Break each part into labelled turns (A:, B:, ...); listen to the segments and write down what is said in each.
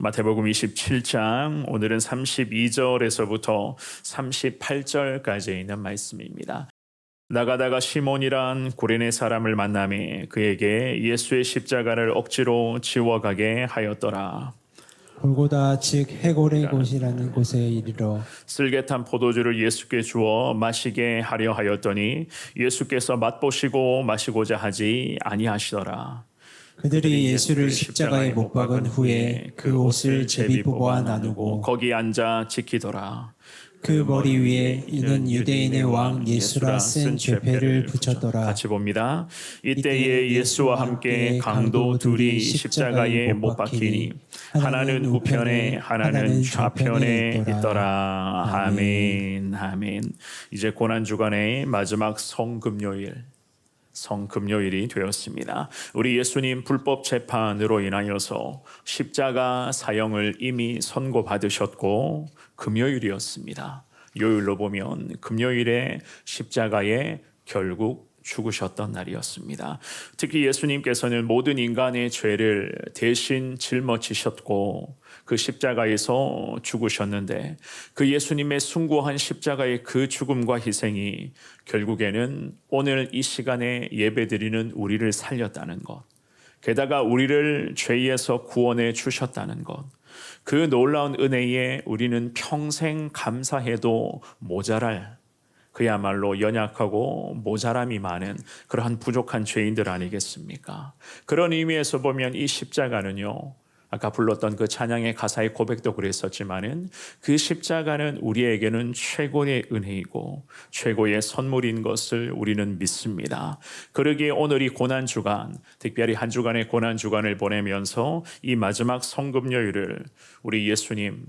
A: 마태복음 27장 오늘은 32절에서부터 38절까지 있는 말씀입니다. 나가다가 시몬이란 구레네 사람을 만나매 그에게 예수의 십자가를 억지로 지워가게 하였더라.
B: 골고다 즉 해골의 곳이라는 곳에 이르러
A: 쓸개탄 포도주를 예수께 주어 마시게 하려 하였더니 예수께서 맛보시고 마시고자 하지 아니하시더라.
B: 그들이 예수를 십자가에 못 박은 후에 그 옷을 제비 뽑아 나누고
A: 거기 앉아 지키더라.
B: 그 머리 위에 이는 유대인의 왕 예수라 쓴 죄패를 붙였더라.
A: 같이 봅니다. 이때에 예수와 함께 강도 둘이 십자가에 못 박히니 하나는 우편에 하나는 좌편에 있더라. 아멘. 아멘. 이제 고난주간의 마지막 성금요일이 되었습니다. 우리 예수님 불법 재판으로 인하여서 십자가 사형을 이미 선고받으셨고 금요일이었습니다. 요일로 보면 금요일에 십자가에 결국 죽으셨던 날이었습니다. 특히 예수님께서는 모든 인간의 죄를 대신 짊어지셨고 그 십자가에서 죽으셨는데 그 예수님의 숭고한 십자가의 그 죽음과 희생이 결국에는 오늘 이 시간에 예배드리는 우리를 살렸다는 것, 게다가 우리를 죄에서 구원해 주셨다는 것, 그 놀라운 은혜에 우리는 평생 감사해도 모자랄, 그야말로 연약하고 모자람이 많은 그러한 부족한 죄인들 아니겠습니까? 그런 의미에서 보면 이 십자가는요, 아까 불렀던 그 찬양의 가사의 고백도 그랬었지만은 그 십자가는 우리에게는 최고의 은혜이고 최고의 선물인 것을 우리는 믿습니다. 그러기에 오늘 이 고난주간, 특별히 한 주간의 고난주간을 보내면서 이 마지막 성금요일을 우리 예수님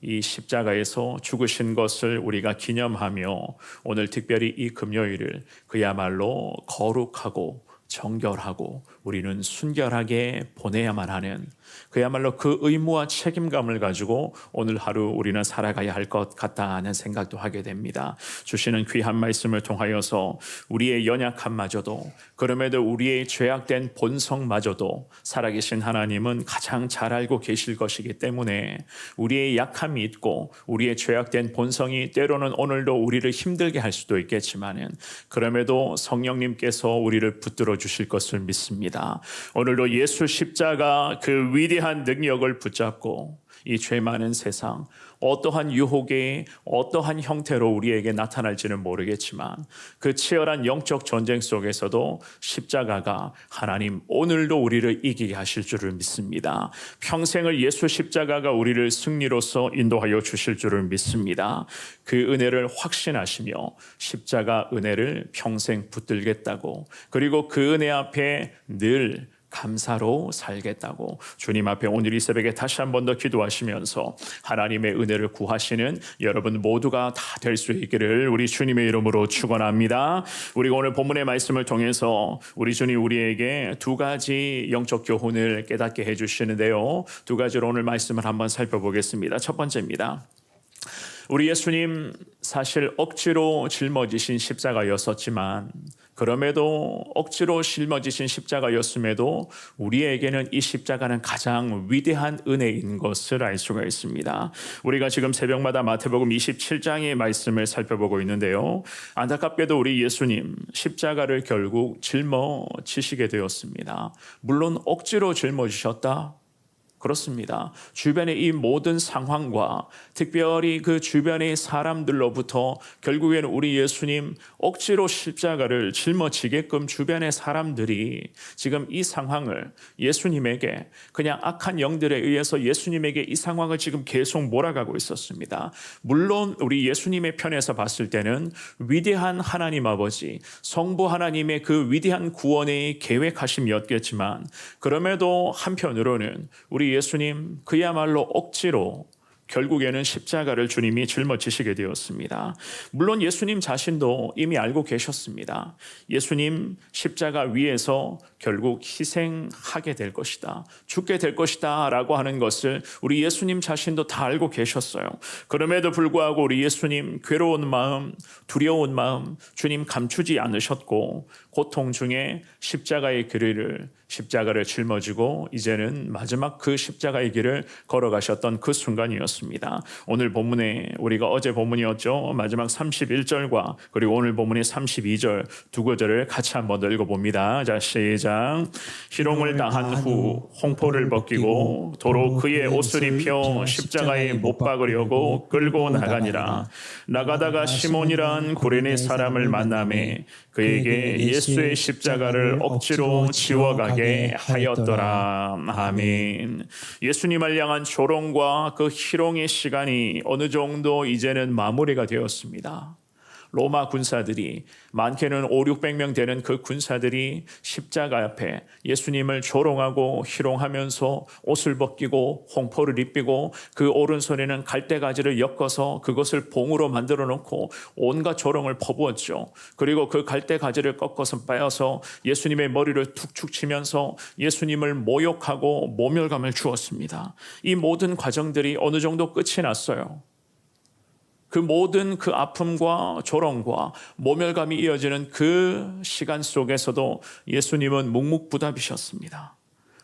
A: 이 십자가에서 죽으신 것을 우리가 기념하며 오늘 특별히 이 금요일을 그야말로 거룩하고 정결하고 우리는 순결하게 보내야만 하는 그야말로 그 의무와 책임감을 가지고 오늘 하루 우리는 살아가야 할 것 같다는 생각도 하게 됩니다. 주시는 귀한 말씀을 통하여서 우리의 연약함마저도, 그럼에도 우리의 죄악된 본성마저도 살아계신 하나님은 가장 잘 알고 계실 것이기 때문에 우리의 약함이 있고 우리의 죄악된 본성이 때로는 오늘도 우리를 힘들게 할 수도 있겠지만은 그럼에도 성령님께서 우리를 붙들어 주실 것을 믿습니다. 오늘도 예수 십자가 그 위대한 능력을 붙잡고 이 죄 많은 세상, 어떠한 유혹의 어떠한 형태로 우리에게 나타날지는 모르겠지만 그 치열한 영적 전쟁 속에서도 십자가가 하나님 오늘도 우리를 이기게 하실 줄을 믿습니다. 평생을 예수 십자가가 우리를 승리로서 인도하여 주실 줄을 믿습니다. 그 은혜를 확신하시며 십자가 은혜를 평생 붙들겠다고, 그리고 그 은혜 앞에 늘 감사로 살겠다고 주님 앞에 오늘 이 새벽에 다시 한 번 더 기도하시면서 하나님의 은혜를 구하시는 여러분 모두가 다 될 수 있기를 우리 주님의 이름으로 축원합니다. 우리가 오늘 본문의 말씀을 통해서 우리 주님 우리에게 두 가지 영적 교훈을 깨닫게 해주시는데요, 두 가지로 오늘 말씀을 한번 살펴보겠습니다. 첫 번째입니다. 우리 예수님 사실 억지로 짊어지신 십자가였었지만, 그럼에도 억지로 짊어지신 십자가였음에도 우리에게는 이 십자가는 가장 위대한 은혜인 것을 알 수가 있습니다. 우리가 지금 새벽마다 마태복음 27장의 말씀을 살펴보고 있는데요, 안타깝게도 우리 예수님 십자가를 결국 짊어지시게 되었습니다. 물론 억지로 짊어지셨다? 그렇습니다. 주변의 이 모든 상황과 특별히 그 주변의 사람들로부터 결국에는 우리 예수님 억지로 십자가를 짊어지게끔 주변의 사람들이 지금 이 상황을 예수님에게 그냥 악한 영들에 의해서 예수님에게 이 상황을 지금 계속 몰아가고 있었습니다. 물론 우리 예수님의 편에서 봤을 때는 위대한 하나님 아버지, 성부 하나님의 그 위대한 구원의 계획하심이었겠지만, 그럼에도 한편으로는 우리 예수님 그야말로 억지로 결국에는 십자가를 주님이 짊어지시게 되었습니다. 물론 예수님 자신도 이미 알고 계셨습니다. 예수님 십자가 위에서 결국 희생하게 될 것이다, 죽게 될 것이다 라고 하는 것을 우리 예수님 자신도 다 알고 계셨어요. 그럼에도 불구하고 우리 예수님 괴로운 마음, 두려운 마음 주님 감추지 않으셨고 고통 중에 십자가의 길을 십자가를 짊어지고 이제는 마지막 그 십자가의 길을 걸어가셨던 그 순간이었습니다. 오늘 본문에 우리가 어제 본문이었죠. 마지막 31절과 그리고 오늘 본문의 32절 두 구절을 같이 한번 더 읽어봅니다. 자, 시작. 희롱을 당한 후 홍포를 벗기고 도로 그의 옷을 입혀 십자가에 못 박으려고 끌고 나가니라. 나가다가 시몬이란 구레네 사람을 만나매 그에게 예수의 십자가를 억지로 지워가게 하였더라. 아멘. 예수님을 향한 조롱과 그 희롱의 시간이 어느 정도 이제는 마무리가 되었습니다. 로마 군사들이 많게는 500~600명 되는 그 군사들이 십자가 앞에 예수님을 조롱하고 희롱하면서 옷을 벗기고 홍포를 입히고 그 오른손에는 갈대가지를 엮어서 그것을 봉으로 만들어 놓고 온갖 조롱을 퍼부었죠. 그리고 그 갈대가지를 꺾어서 빼어서 예수님의 머리를 툭툭 치면서 예수님을 모욕하고 모멸감을 주었습니다. 이 모든 과정들이 어느 정도 끝이 났어요. 그 모든 그 아픔과 조롱과 모멸감이 이어지는 그 시간 속에서도 예수님은 묵묵부답이셨습니다.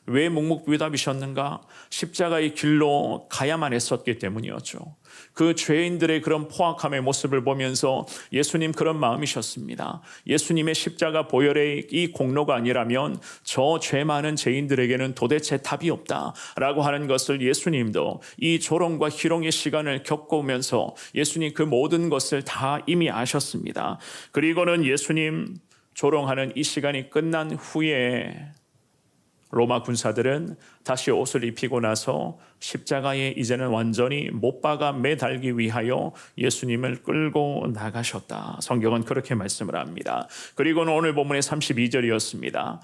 A: 왜 묵묵부답이셨는가? 십자가의 길로 가야만 했었기 때문이었죠. 그 죄인들의 그런 포악함의 모습을 보면서 예수님 그런 마음이셨습니다. 예수님의 십자가 보혈의 이 공로가 아니라면 저 죄 많은 죄인들에게는 도대체 답이 없다라고 하는 것을 예수님도 이 조롱과 희롱의 시간을 겪으면서 예수님 그 모든 것을 다 이미 아셨습니다. 그리고는 예수님 조롱하는 이 시간이 끝난 후에 로마 군사들은 다시 옷을 입히고 나서 십자가에 이제는 완전히 못 박아 매달기 위하여 예수님을 끌고 나가셨다. 성경은 그렇게 말씀을 합니다. 그리고는 오늘 본문의 32절이었습니다.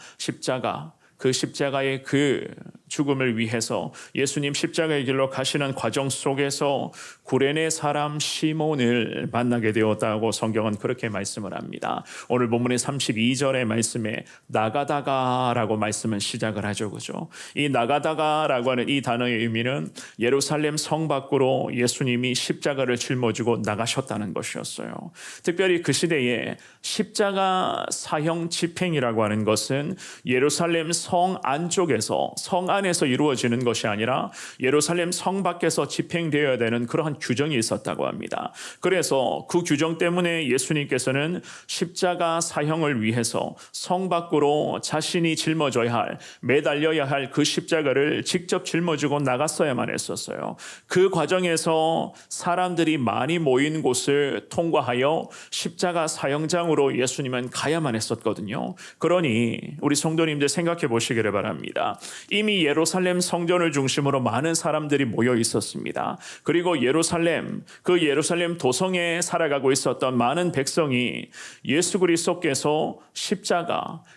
A: 그 십자가의 그 죽음을 위해서 예수님 십자가의 길로 가시는 과정 속에서 구레네 사람 시몬을 만나게 되었다고 성경은 그렇게 말씀을 합니다. 오늘 본문의 32절의 말씀에 나가다가라고 말씀은 시작을 하죠. 그죠? 이 나가다가라고 하는 이 단어의 의미는 예루살렘 성 밖으로 예수님이 십자가를 짊어지고 나가셨다는 것이었어요. 특별히 그 시대에 십자가 사형 집행이라고 하는 것은 예루살렘 성 안쪽에서 성 안에서 이루어지는 것이 아니라 예루살렘 성 밖에서 집행되어야 되는 그러한 규정이 있었다고 합니다. 그래서 그 규정 때문에 예수님께서는 십자가 사형을 위해서 성 밖으로 자신이 짊어져야 할 매달려야 할 그 십자가를 직접 짊어지고 나갔어야만 했었어요. 그 과정에서 사람들이 많이 모인 곳을 통과하여 십자가 사형장으로 예수님은 가야만 했었거든요. 그러니 우리 성도님들 생각해 보시기를 바랍니다. 이미 예루살렘 성전을 중심으로 많은 사람들이 모여 있었습니다. 그리고 그 예루살렘 도성에 살아가고 있었던 많은 백성이 예수 그리스도께서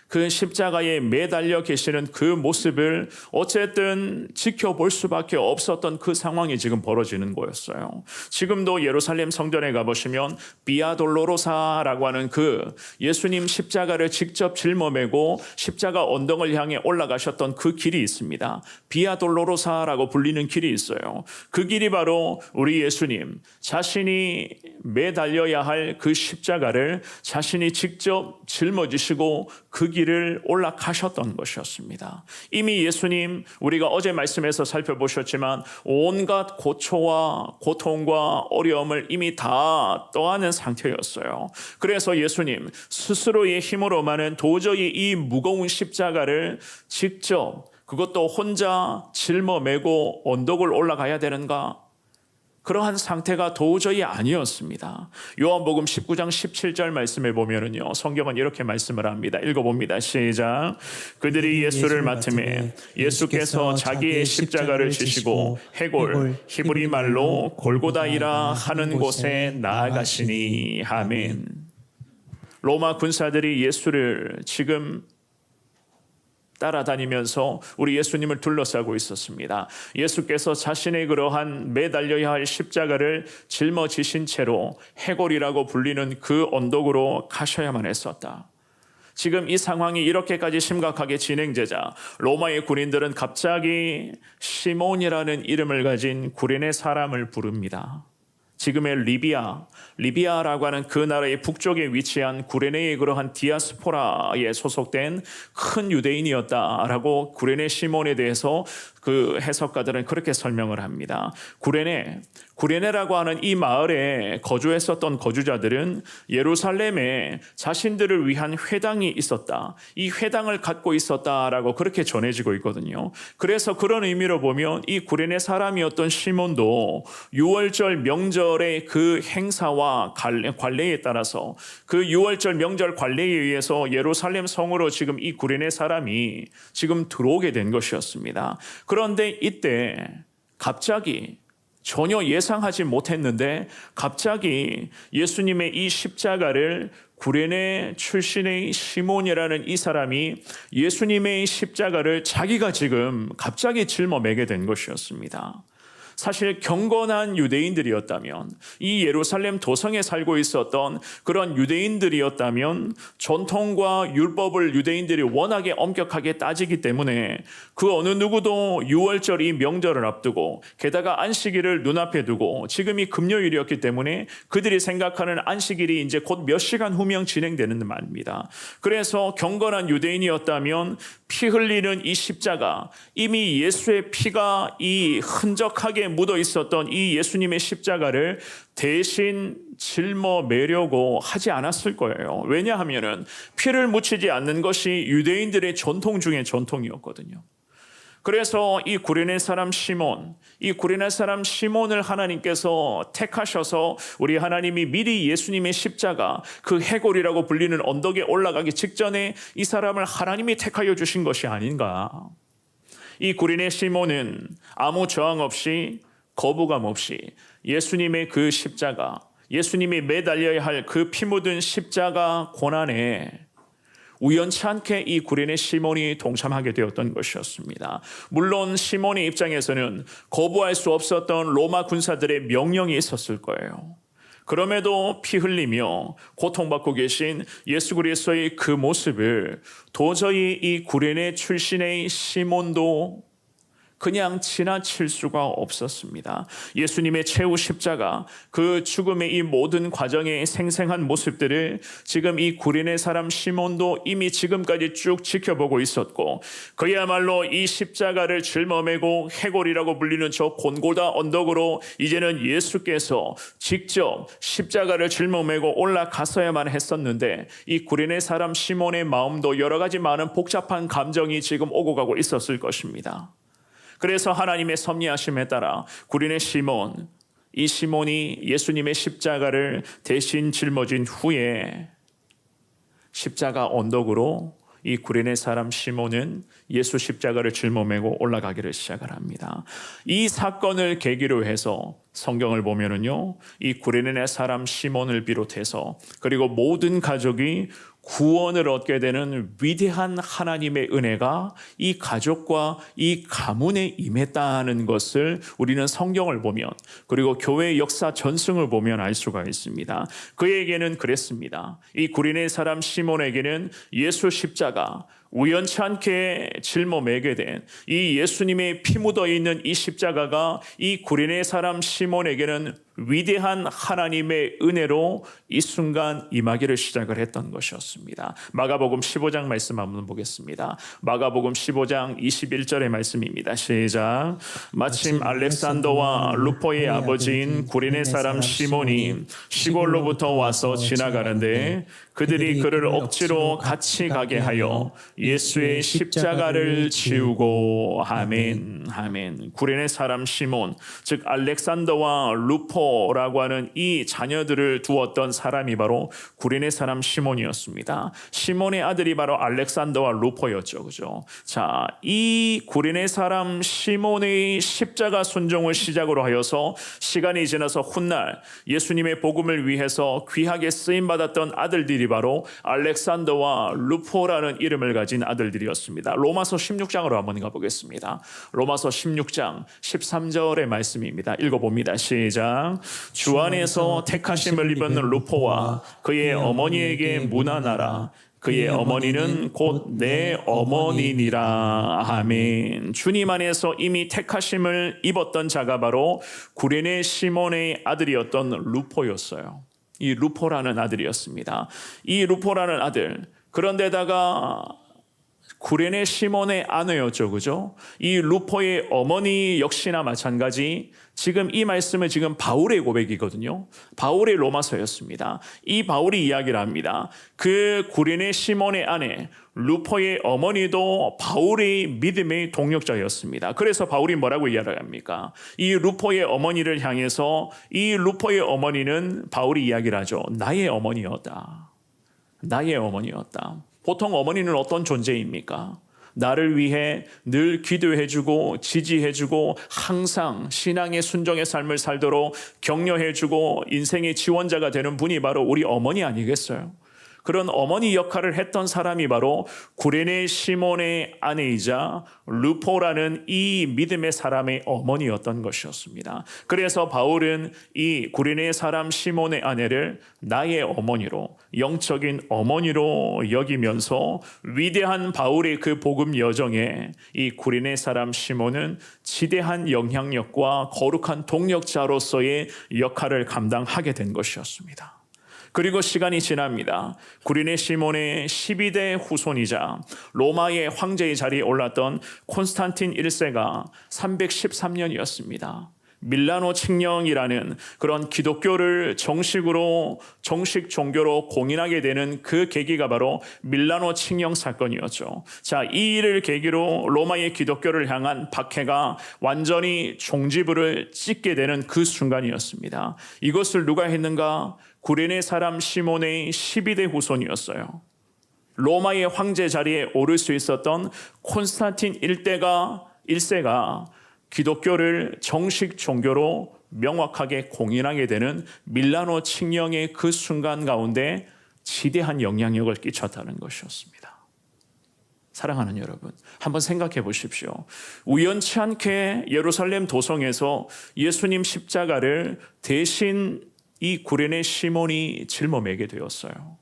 A: 그 십자가에 매달려 계시는 그 모습을 어쨌든 지켜볼 수밖에 없었던 그 상황이 지금 벌어지는 거였어요. 지금도 예루살렘 성전에 가보시면 비아 돌로로사라고 하는 그 예수님 십자가를 직접 짊어매고 십자가 언덕을 향해 올라가셨던 그 길이 있습니다. 비아 돌로로사라고 불리는 길이 있어요. 그 길이 바로 우리 예수님 자신이 매달려야 할 그 십자가를 자신이 직접 짊어지시고 그 길을 올라가셨던 것이었습니다. 이미 예수님 우리가 어제 말씀에서 살펴보셨지만 온갖 고초와 고통과 어려움을 이미 다 떠안은 상태였어요. 그래서 예수님 스스로의 힘으로만은 도저히 이 무거운 십자가를 직접 그것도 혼자 짊어매고 언덕을 올라가야 되는가? 그러한 상태가 도저히 아니었습니다. 요한복음 19장 17절 말씀에 보면은요, 성경은 이렇게 말씀을 합니다. 읽어봅니다. 시작. 그들이 예수를 맡음에 예수께서 자기의 십자가를 지시고 해골, 히브리 말로 골고다이라 하는 곳에 나아가시니. 아멘. 로마 군사들이 예수를 지금 따라다니면서 우리 예수님을 둘러싸고 있었습니다. 예수께서 자신의 그러한 매달려야 할 십자가를 짊어지신 채로 해골이라고 불리는 그 언덕으로 가셔야만 했었다. 지금 이 상황이 이렇게까지 심각하게 진행되자 로마의 군인들은 갑자기 시몬이라는 이름을 가진 구레네 사람을 부릅니다. 지금의 리비아라고 하는 그 나라의 북쪽에 위치한 구레네의 그러한 디아스포라에 소속된 큰 유대인이었다라고 구레네 시몬에 대해서 그 해석가들은 그렇게 설명을 합니다. 구레네라고 하는 이 마을에 거주했었던 거주자들은 예루살렘에 자신들을 위한 회당이 있었다. 이 회당을 갖고 있었다라고 그렇게 전해지고 있거든요. 그래서 그런 의미로 보면 이 구레네 사람이었던 시몬도 유월절 명절의 그 행사와 관례에 따라서 그 유월절 명절 관례에 의해서 예루살렘 성으로 지금 이 구레네 사람이 지금 들어오게 된 것이었습니다. 그런데 이때 갑자기 전혀 예상하지 못했는데 갑자기 예수님의 이 십자가를 구레네 출신의 시몬이라는 이 사람이 예수님의 십자가를 자기가 지금 갑자기 짊어매게 된 것이었습니다. 사실 경건한 유대인들이었다면, 이 예루살렘 도성에 살고 있었던 그런 유대인들이었다면 전통과 율법을 유대인들이 워낙에 엄격하게 따지기 때문에 그 어느 누구도 유월절 이 명절을 앞두고 게다가 안식일을 눈앞에 두고 지금이 금요일이었기 때문에 그들이 생각하는 안식일이 이제 곧 몇 시간 후면 진행되는 말입니다. 그래서 경건한 유대인이었다면 피 흘리는 이 십자가, 이미 예수의 피가 이 흔적하게 묻어 있었던 이 예수님의 십자가를 대신 짊어매려고 하지 않았을 거예요. 왜냐하면은 피를 묻히지 않는 것이 유대인들의 전통 중에 전통이었거든요. 그래서 이 구레네 사람 시몬을 하나님께서 택하셔서 우리 하나님이 미리 예수님의 십자가, 그 해골이라고 불리는 언덕에 올라가기 직전에 이 사람을 하나님이 택하여 주신 것이 아닌가. 이 구레네 시몬은 아무 저항 없이, 거부감 없이 예수님의 그 십자가, 예수님이 매달려야 할 그 피 묻은 십자가 고난에 우연치 않게 이 구레네 시몬이 동참하게 되었던 것이었습니다. 물론 시몬의 입장에서는 거부할 수 없었던 로마 군사들의 명령이 있었을 거예요. 그럼에도 피 흘리며 고통받고 계신 예수 그리스도의 그 모습을 도저히 이 구레네 출신의 시몬도 그냥 지나칠 수가 없었습니다. 예수님의 최후 십자가, 그 죽음의 이 모든 과정의 생생한 모습들을 지금 이 구레네 사람 시몬도 이미 지금까지 쭉 지켜보고 있었고, 그야말로 이 십자가를 짊어매고 해골이라고 불리는 저 곤고다 언덕으로 이제는 예수께서 직접 십자가를 짊어매고 올라갔어야만 했었는데, 이 구레네 사람 시몬의 마음도 여러 가지 많은 복잡한 감정이 지금 오고 가고 있었을 것입니다. 그래서 하나님의 섭리하심에 따라 구레네 시몬, 이 시몬이 예수님의 십자가를 대신 짊어진 후에 십자가 언덕으로 이 구레네 사람 시몬은 예수 십자가를 짊어매고 올라가기를 시작을 합니다. 이 사건을 계기로 해서 성경을 보면은요, 이 구레네 사람 시몬을 비롯해서 그리고 모든 가족이 구원을 얻게 되는 위대한 하나님의 은혜가 이 가족과 이 가문에 임했다는 것을 우리는 성경을 보면, 그리고 교회의 역사 전승을 보면 알 수가 있습니다. 그에게는 그랬습니다. 이 구레네 사람 시몬에게는 예수 십자가, 우연치 않게 짊어매게 된 이 예수님의 피 묻어 있는 이 십자가가 이 구레네 사람 시몬에게는 위대한 하나님의 은혜로 이 순간 임하기를 시작을 했던 것이었습니다. 마가복음 15장 말씀 한번 보겠습니다. 마가복음 15장 21절의 말씀입니다. 시작. 마침 알렉산더와 루포의 아버지인 구레네 사람 시몬이 시골로부터 와서 지나가는데 그들이 그를 억지로 같이 가게 하여 예수의 십자가를 지우고. 아멘, 아멘. 구레네 사람 시몬, 즉 알렉산더와 루포라고 하는 이 자녀들을 두었던 사람이 바로 구레네 사람 시몬이었습니다. 시몬의 아들이 바로 알렉산더와 루포였죠, 그죠? 자, 이 구레네 사람 시몬의 십자가 순종을 시작으로 하여서 시간이 지나서 훗날 예수님의 복음을 위해서 귀하게 쓰임 받았던 아들들이 바로 알렉산더와 루포라는 이름을 가진 아들들이었습니다. 로마서 16장으로 한번 가보겠습니다. 로마서 16장 13절의 말씀입니다. 읽어봅니다. 시작. 주 안에서 택하심을 입은 루포와 그의 어머니에게 문안하라. 그의 어머니는 곧 내 어머니니라. 아멘. 주님 안에서 이미 택하심을 입었던 자가 바로 구레네 시몬의 아들이었던 루포였어요. 이 루포라는 아들이었습니다. 이 루포라는 아들, 그런데다가 구레네 시몬의 아내였죠, 그죠? 이 루포의 어머니 역시나 마찬가지. 지금 이 말씀은 지금 바울의 고백이거든요. 바울의 로마서였습니다. 이 바울이 이야기를 합니다. 그 구레네 시몬의 아내 루포의 어머니도 바울의 믿음의 동력자였습니다. 그래서 바울이 뭐라고 이야기를 합니까? 이 루포의 어머니를 향해서 이 루포의 어머니는 바울이 이야기를 하죠. 나의 어머니였다. 나의 어머니였다. 보통 어머니는 어떤 존재입니까? 나를 위해 늘 기도해주고 지지해주고 항상 신앙의 순종의 삶을 살도록 격려해주고 인생의 지원자가 되는 분이 바로 우리 어머니 아니겠어요? 그런 어머니 역할을 했던 사람이 바로 구레네 시몬의 아내이자 루포라는 이 믿음의 사람의 어머니였던 것이었습니다. 그래서 바울은 이 구레네 사람 시몬의 아내를 나의 어머니로, 영적인 어머니로 여기면서 위대한 바울의 그 복음 여정에 이 구레네 사람 시몬은 지대한 영향력과 거룩한 동력자로서의 역할을 감당하게 된 것이었습니다. 그리고 시간이 지납니다. 구레네 시몬의 12대 후손이자 로마의 황제의 자리에 올랐던 콘스탄틴 1세가 313년이었습니다. 밀라노 칙령이라는 그런 기독교를 정식 종교로 공인하게 되는 그 계기가 바로 밀라노 칙령 사건이었죠. 자, 이 일을 계기로 로마의 기독교를 향한 박해가 완전히 종지부를 찍게 되는 그 순간이었습니다. 이것을 누가 했는가? 구레네 사람 시몬의 12대 후손이었어요. 로마의 황제 자리에 오를 수 있었던 콘스탄틴 1세가 기독교를 정식 종교로 명확하게 공인하게 되는 밀라노 칙령의 그 순간 가운데 지대한 영향력을 끼쳤다는 것이었습니다. 사랑하는 여러분, 한번 생각해 보십시오. 우연치 않게 예루살렘 도성에서 예수님 십자가를 대신 이 구레네 시몬이 짊어매게 되었어요.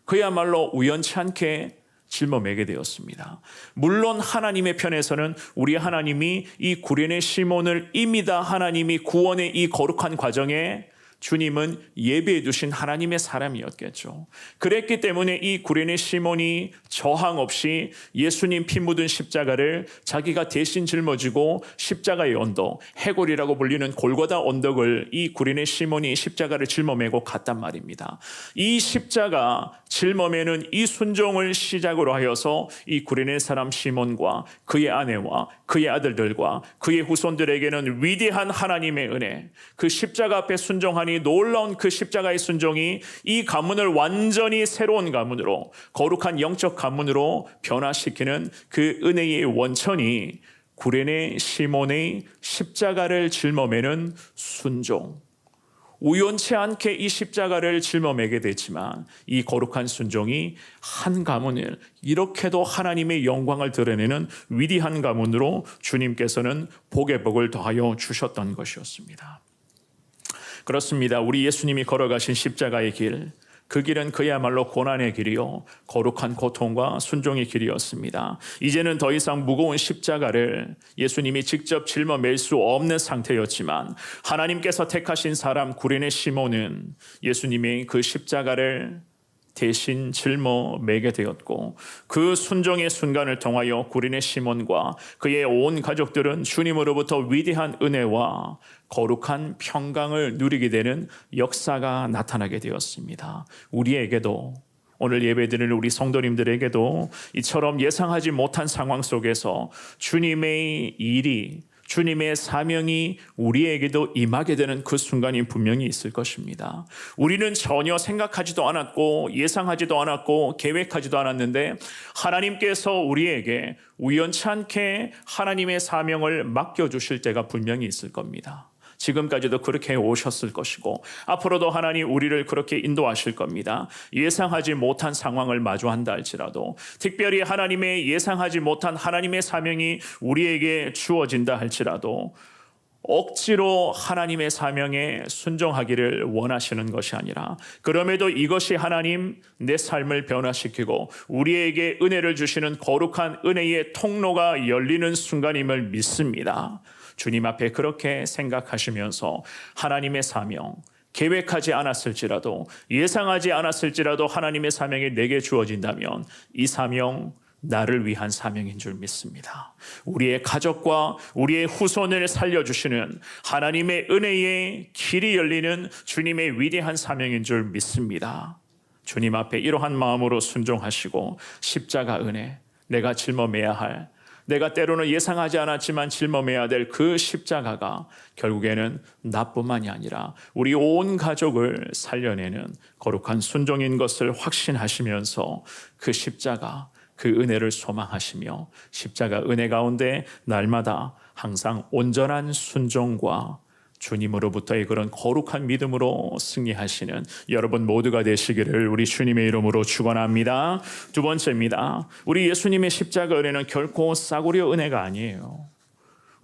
A: 그야말로 우연치 않게 짊어매게 되었습니다. 물론 하나님의 편에서는 우리 하나님이 이 구레네 시몬을 이미 다 하나님이 구원의 이 거룩한 과정에 주님은 예비해 두신 하나님의 사람이었겠죠. 그랬기 때문에 이 구레네 시몬이 저항 없이 예수님 피 묻은 십자가를 자기가 대신 짊어지고 십자가의 언덕, 해골이라고 불리는 골고다 언덕을 이 구레네 시몬이 십자가를 짊어매고 갔단 말입니다. 이 십자가 짊어매는 이 순종을 시작으로 하여서 이 구레네 사람 시몬과 그의 아내와 그의 아들들과 그의 후손들에게는 위대한 하나님의 은혜, 그 십자가 앞에 순종하니 놀라운 그 십자가의 순종이 이 가문을 완전히 새로운 가문으로, 거룩한 영적 가문으로 변화시키는 그 은혜의 원천이 구레네 시몬의 십자가를 짊어매는 순종. 우연치 않게 이 십자가를 짊어매게 됐지만 이 거룩한 순종이 한 가문을 이렇게도 하나님의 영광을 드러내는 위대한 가문으로 주님께서는 복의 복을 더하여 주셨던 것이었습니다. 그렇습니다. 우리 예수님이 걸어가신 십자가의 길, 그 길은 그야말로 고난의 길이요 거룩한 고통과 순종의 길이었습니다. 이제는 더 이상 무거운 십자가를 예수님이 직접 짊어맬 수 없는 상태였지만 하나님께서 택하신 사람 구레네 시몬은 예수님의 그 십자가를 대신 짊어매게 되었고, 그 순종의 순간을 통하여 구레네 시몬과 그의 온 가족들은 주님으로부터 위대한 은혜와 거룩한 평강을 누리게 되는 역사가 나타나게 되었습니다. 우리에게도, 오늘 예배드리는 우리 성도님들에게도 이처럼 예상하지 못한 상황 속에서 주님의 일이, 주님의 사명이 우리에게도 임하게 되는 그 순간이 분명히 있을 것입니다. 우리는 전혀 생각하지도 않았고 예상하지도 않았고 계획하지도 않았는데 하나님께서 우리에게 우연치 않게 하나님의 사명을 맡겨주실 때가 분명히 있을 겁니다. 지금까지도 그렇게 오셨을 것이고 앞으로도 하나님 우리를 그렇게 인도하실 겁니다. 예상하지 못한 상황을 마주한다 할지라도, 특별히 하나님의 예상하지 못한 하나님의 사명이 우리에게 주어진다 할지라도 억지로 하나님의 사명에 순종하기를 원하시는 것이 아니라 그럼에도 이것이 하나님 내 삶을 변화시키고 우리에게 은혜를 주시는 거룩한 은혜의 통로가 열리는 순간임을 믿습니다. 주님 앞에 그렇게 생각하시면서 하나님의 사명, 계획하지 않았을지라도 예상하지 않았을지라도 하나님의 사명이 내게 주어진다면 이 사명 나를 위한 사명인 줄 믿습니다. 우리의 가족과 우리의 후손을 살려주시는 하나님의 은혜의 길이 열리는 주님의 위대한 사명인 줄 믿습니다. 주님 앞에 이러한 마음으로 순종하시고 십자가 은혜, 내가 짊어매야 할, 내가 때로는 예상하지 않았지만 짊어매야 될 그 십자가가 결국에는 나뿐만이 아니라 우리 온 가족을 살려내는 거룩한 순종인 것을 확신하시면서 그 십자가, 그 은혜를 소망하시며 십자가 은혜 가운데 날마다 항상 온전한 순종과 주님으로부터의 그런 거룩한 믿음으로 승리하시는 여러분 모두가 되시기를 우리 주님의 이름으로 축원합니다. 두 번째입니다. 우리 예수님의 십자가 은혜는 결코 싸구려 은혜가 아니에요.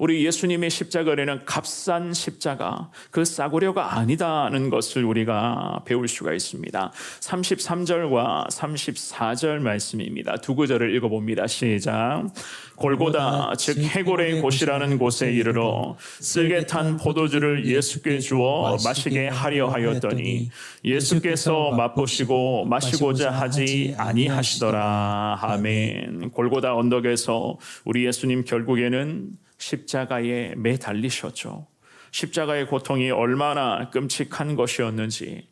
A: 우리 예수님의 십자가 은혜는 값싼 십자가, 그 싸구려가 아니다는 것을 우리가 배울 수가 있습니다. 33절과 34절 말씀입니다. 두 구절을 읽어봅니다. 시작. 골고다 즉 해골의 곳이라는 곳에 이르러 쓸개 탄 포도주를 예수께 주어 마시게 하려 하였더니 예수께서 맛보시고 마시고자 하지 아니하시더라. 아멘. 골고다 언덕에서 우리 예수님 결국에는 십자가에 매달리셨죠. 십자가의 고통이 얼마나 끔찍한 것이었는지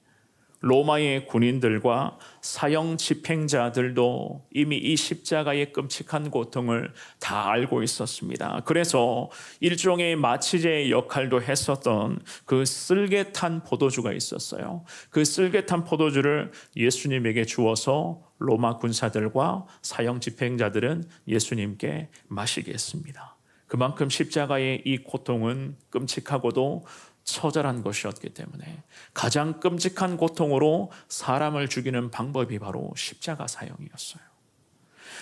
A: 로마의 군인들과 사형 집행자들도 이미 이 십자가의 끔찍한 고통을 다 알고 있었습니다. 그래서 일종의 마취제 역할도 했었던 그 쓸개탄 포도주가 있었어요. 그 쓸개탄 포도주를 예수님에게 주어서 로마 군사들과 사형 집행자들은 예수님께 마시게 했습니다. 그만큼 십자가의 이 고통은 끔찍하고도 처절한 것이었기 때문에 가장 끔찍한 고통으로 사람을 죽이는 방법이 바로 십자가 사형이었어요.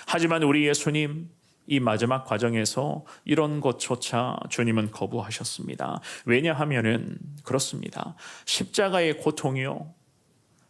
A: 하지만 우리 예수님 이 마지막 과정에서 이런 것조차 주님은 거부하셨습니다. 왜냐하면은 그렇습니다. 십자가의 고통이요,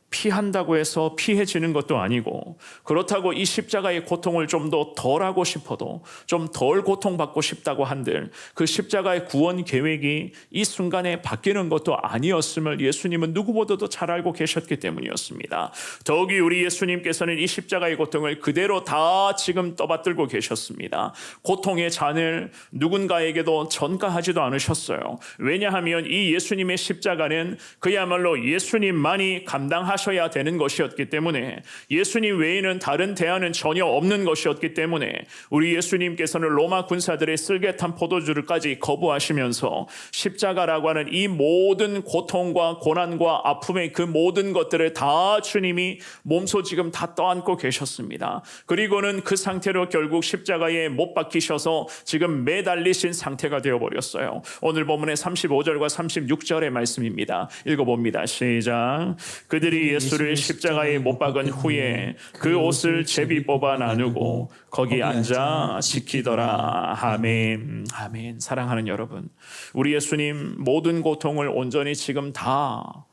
A: 피한다고 해서 피해지는 것도 아니고, 그렇다고 이 십자가의 고통을 좀 더 덜하고 싶어도 좀 덜 고통받고 싶다고 한들 그 십자가의 구원 계획이 이 순간에 바뀌는 것도 아니었음을 예수님은 누구보다도 잘 알고 계셨기 때문이었습니다. 더욱이 우리 예수님께서는 이 십자가의 고통을 그대로 다 지금 떠받들고 계셨습니다. 고통의 잔을 누군가에게도 전가하지도 않으셨어요. 왜냐하면 이 예수님의 십자가는 그야말로 예수님만이 감당하셔야 되는 것이었기 때문에, 예수님 외에는 다른 대안은 전혀 없는 것이었기 때문에 우리 예수님께서는 로마 군사들의 쓸개탄 포도주를까지 거부하시면서 십자가라고 하는 이 모든 고통과 고난과 아픔의 그 모든 것들을 다 주님이 몸소 지금 다 떠안고 계셨습니다. 그리고는 그 상태로 결국 십자가에 못 박히셔서 지금 매달리신 상태가 되어버렸어요. 오늘 본문의 35절과 36절의 말씀입니다. 읽어봅니다. 시작. 그들이 예수를 십자가에 못 박은 후에 그 옷을 제비 뽑아 나누고 거기 앉아 지키더라. 아멘. 아멘. 사랑하는 여러분, 우리 예수님 모든 고통을 온전히 지금 다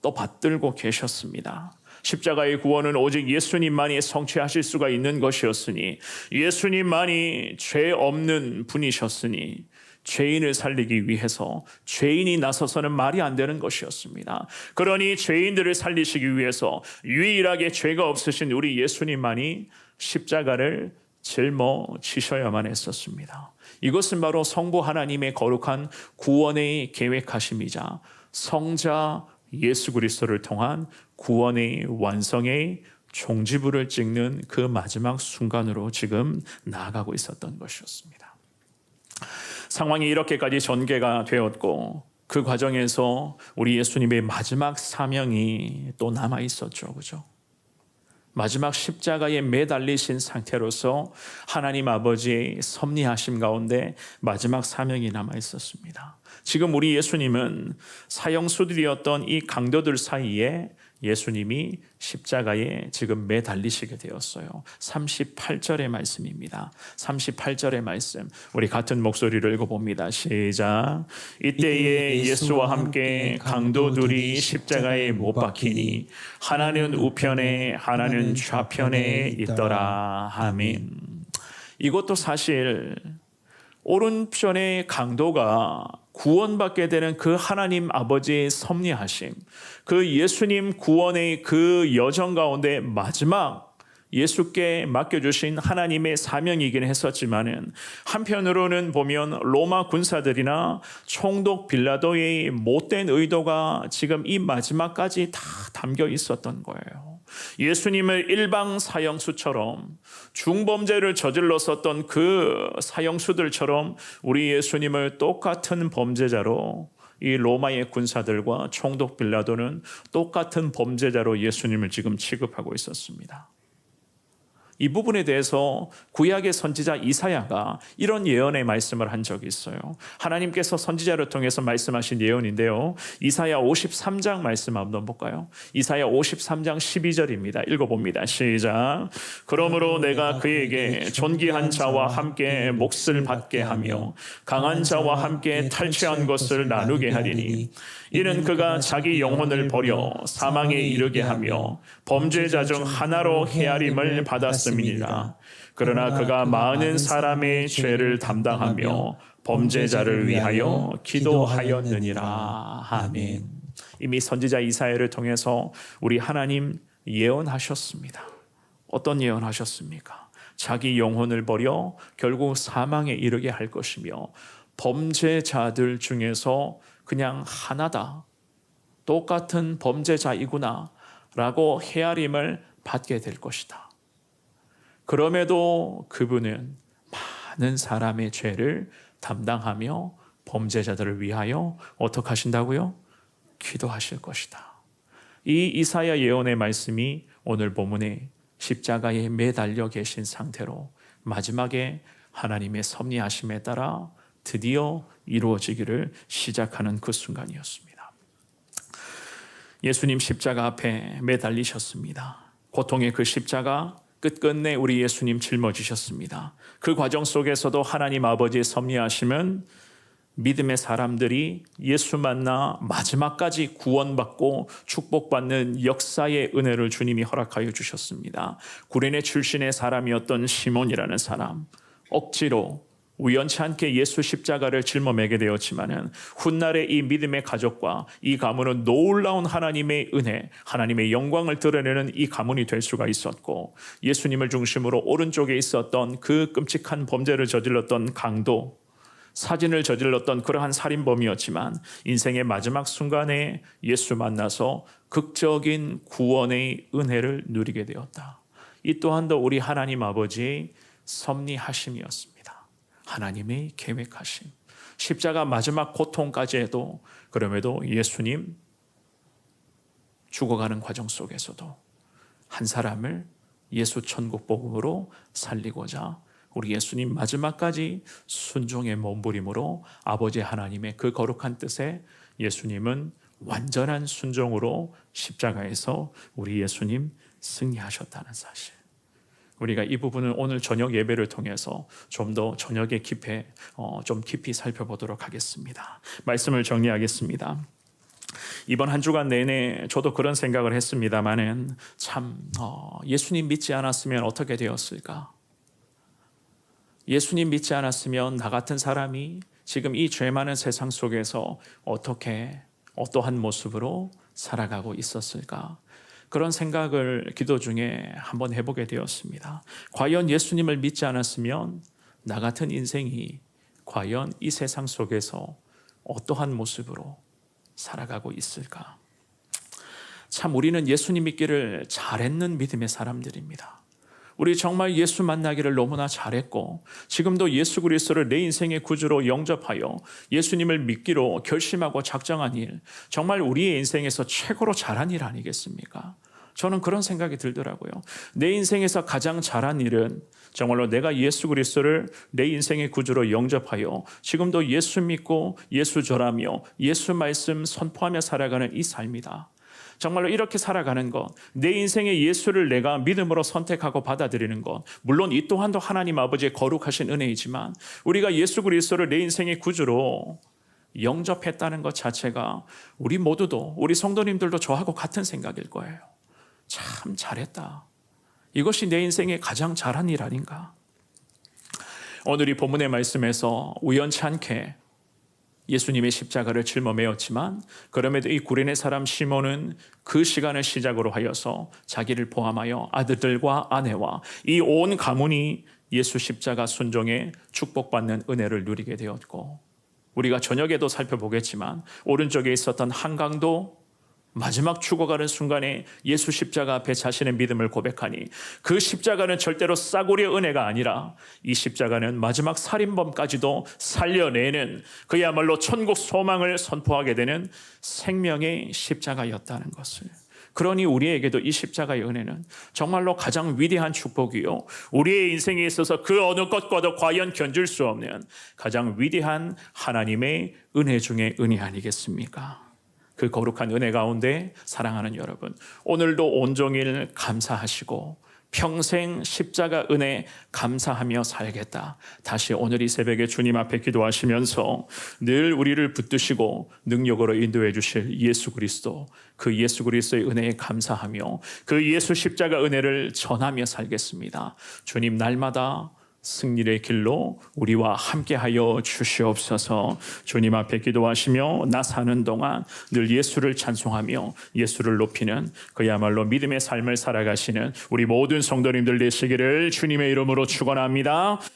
A: 또 받들고 계셨습니다. 십자가의 구원은 오직 예수님만이 성취하실 수가 있는 것이었으니, 예수님만이 죄 없는 분이셨으니 죄인을 살리기 위해서 죄인이 나서서는 말이 안 되는 것이었습니다. 그러니 죄인들을 살리시기 위해서 유일하게 죄가 없으신 우리 예수님만이 십자가를 짊어지셔야만 했었습니다. 이것은 바로 성부 하나님의 거룩한 구원의 계획하심이자 성자 예수 그리스도를 통한 구원의 완성의 종지부를 찍는 그 마지막 순간으로 지금 나아가고 있었던 것이었습니다. 상황이 이렇게까지 전개가 되었고 그 과정에서 우리 예수님의 마지막 사명이 또 남아 있었죠. 그죠? 마지막 십자가에 매달리신 상태로서 하나님 아버지의 섭리하심 가운데 마지막 사명이 남아 있었습니다. 지금 우리 예수님은 사형수들이었던 이 강도들 사이에 예수님이 십자가에 지금 매달리시게 되었어요. 38절의 말씀입니다. 38절의 말씀. 우리 같은 목소리를 읽어봅니다. 시작. 이때에 예수와 함께 강도들이 십자가에 못 박히니 하나는 우편에 하나는 좌편에 있더라. 아멘. 이것도 사실 오른편의 강도가 구원받게 되는 그 하나님 아버지의 섭리하심, 그 예수님 구원의 그 여정 가운데 마지막 예수께 맡겨주신 하나님의 사명이긴 했었지만은 한편으로는 보면 로마 군사들이나 총독 빌라도의 못된 의도가 지금 이 마지막까지 다 담겨 있었던 거예요. 예수님을 일방 사형수처럼 중범죄를 저질렀었던 그 사형수들처럼 우리 예수님을 똑같은 범죄자로 이 로마의 군사들과 총독 빌라도는 똑같은 범죄자로 예수님을 지금 취급하고 있었습니다. 이 부분에 대해서 구약의 선지자 이사야가 이런 예언의 말씀을 한 적이 있어요. 하나님께서 선지자를 통해서 말씀하신 예언인데요. 이사야 53장 말씀 한번 볼까요? 이사야 53장 12절입니다. 읽어봅니다. 시작. 그러므로 내가 그에게 존귀한 자와 함께 몫을 받게 하며 강한 자와 함께 탈취한 것을 나누게 하리니 이는 그가 자기 영혼을 버려 사망에 이르게 하며 범죄자 중 하나로 헤아림을 받았음이니라. 그러나 그가 많은 사람의 죄를 담당하며 범죄자를 위하여 기도하였느니라. 아멘. 이미 선지자 이사야를 통해서 우리 하나님 예언하셨습니다. 어떤 예언하셨습니까? 자기 영혼을 버려 결국 사망에 이르게 할 것이며 범죄자들 중에서 그냥 하나다, 똑같은 범죄자이구나 라고 헤아림을 받게 될 것이다. 그럼에도 그분은 많은 사람의 죄를 담당하며 범죄자들을 위하여 어떻게 하신다고요? 기도하실 것이다. 이 이사야 예언의 말씀이 오늘 본문에 십자가에 매달려 계신 상태로 마지막에 하나님의 섭리하심에 따라 드디어 이루어지기를 시작하는 그 순간이었습니다. 예수님 십자가 앞에 매달리셨습니다. 고통의 그 십자가 끝끝내 우리 예수님 짊어지셨습니다. 그 과정 속에서도 하나님 아버지의 섭리하심은 믿음의 사람들이 예수 만나 마지막까지 구원받고 축복받는 역사의 은혜를 주님이 허락하여 주셨습니다. 구레네 출신의 사람이었던 시몬이라는 사람, 억지로 우연치 않게 예수 십자가를 짊어매게 되었지만은 훗날에 이 믿음의 가족과 이 가문은 놀라운 하나님의 은혜, 하나님의 영광을 드러내는 이 가문이 될 수가 있었고, 예수님을 중심으로 오른쪽에 있었던 그 끔찍한 범죄를 저질렀던 강도, 사진을 저질렀던 그러한 살인범이었지만 인생의 마지막 순간에 예수 만나서 극적인 구원의 은혜를 누리게 되었다. 이 또한도 우리 하나님 아버지의 섭리하심이었습니다. 하나님의 계획하심. 십자가 마지막 고통까지 해도 그럼에도 예수님 죽어가는 과정 속에서도 한 사람을 예수 천국 복음으로 살리고자 우리 예수님 마지막까지 순종의 몸부림으로 아버지 하나님의 그 거룩한 뜻에 예수님은 완전한 순종으로 십자가에서 우리 예수님 승리하셨다는 사실. 우리가 이 부분은 오늘 저녁 예배를 통해서 좀 더 저녁에 좀 깊이 살펴보도록 하겠습니다. 말씀을 정리하겠습니다. 이번 한 주간 내내 저도 그런 생각을 했습니다만은 참 예수님 믿지 않았으면 어떻게 되었을까? 예수님 믿지 않았으면 나 같은 사람이 지금 이 죄 많은 세상 속에서 어떠한 모습으로 살아가고 있었을까? 그런 생각을 기도 중에 한번 해보게 되었습니다. 과연 예수님을 믿지 않았으면 나 같은 인생이 과연 이 세상 속에서 어떠한 모습으로 살아가고 있을까? 참 우리는 예수님 믿기를 잘했는 믿음의 사람들입니다. 우리 정말 예수 만나기를 너무나 잘했고 지금도 예수 그리스도를 내 인생의 구주로 영접하여 예수님을 믿기로 결심하고 작정한 일, 정말 우리의 인생에서 최고로 잘한 일 아니겠습니까? 저는 그런 생각이 들더라고요. 내 인생에서 가장 잘한 일은 정말로 내가 예수 그리스도를 내 인생의 구주로 영접하여 지금도 예수 믿고 예수 절하며 예수 말씀 선포하며 살아가는 이 삶이다. 정말로 이렇게 살아가는 것, 내 인생의 예수를 내가 믿음으로 선택하고 받아들이는 것, 물론 이 또한도 하나님 아버지의 거룩하신 은혜이지만 우리가 예수 그리스도를 내 인생의 구주로 영접했다는 것 자체가 우리 모두도, 우리 성도님들도 저하고 같은 생각일 거예요. 참 잘했다. 이것이 내 인생의 가장 잘한 일 아닌가. 오늘 이 본문의 말씀에서 우연치 않게 예수님의 십자가를 짊어매었지만 그럼에도 이 구레네 사람 시몬은 그 시간을 시작으로 하여서 자기를 포함하여 아들들과 아내와 이 온 가문이 예수 십자가 순종에 축복받는 은혜를 누리게 되었고, 우리가 저녁에도 살펴보겠지만 오른쪽에 있었던 한강도 마지막 죽어가는 순간에 예수 십자가 앞에 자신의 믿음을 고백하니 그 십자가는 절대로 싸구려 은혜가 아니라 이 십자가는 마지막 살인범까지도 살려내는 그야말로 천국 소망을 선포하게 되는 생명의 십자가였다는 것을. 그러니 우리에게도 이 십자가의 은혜는 정말로 가장 위대한 축복이요, 우리의 인생에 있어서 그 어느 것과도 과연 견줄 수 없는 가장 위대한 하나님의 은혜 중의 은혜 아니겠습니까? 그 거룩한 은혜 가운데 사랑하는 여러분, 오늘도 온종일 감사하시고 평생 십자가 은혜 감사하며 살겠다. 다시 오늘 이 새벽에 주님 앞에 기도하시면서 늘 우리를 붙드시고 능력으로 인도해 주실 예수 그리스도, 그 예수 그리스도의 은혜에 감사하며 그 예수 십자가 은혜를 전하며 살겠습니다. 주님 날마다 승리의 길로 우리와 함께하여 주시옵소서. 주님 앞에 기도하시며 나 사는 동안 늘 예수를 찬송하며 예수를 높이는 그야말로 믿음의 삶을 살아가시는 우리 모든 성도님들 되시기를 주님의 이름으로 축원합니다.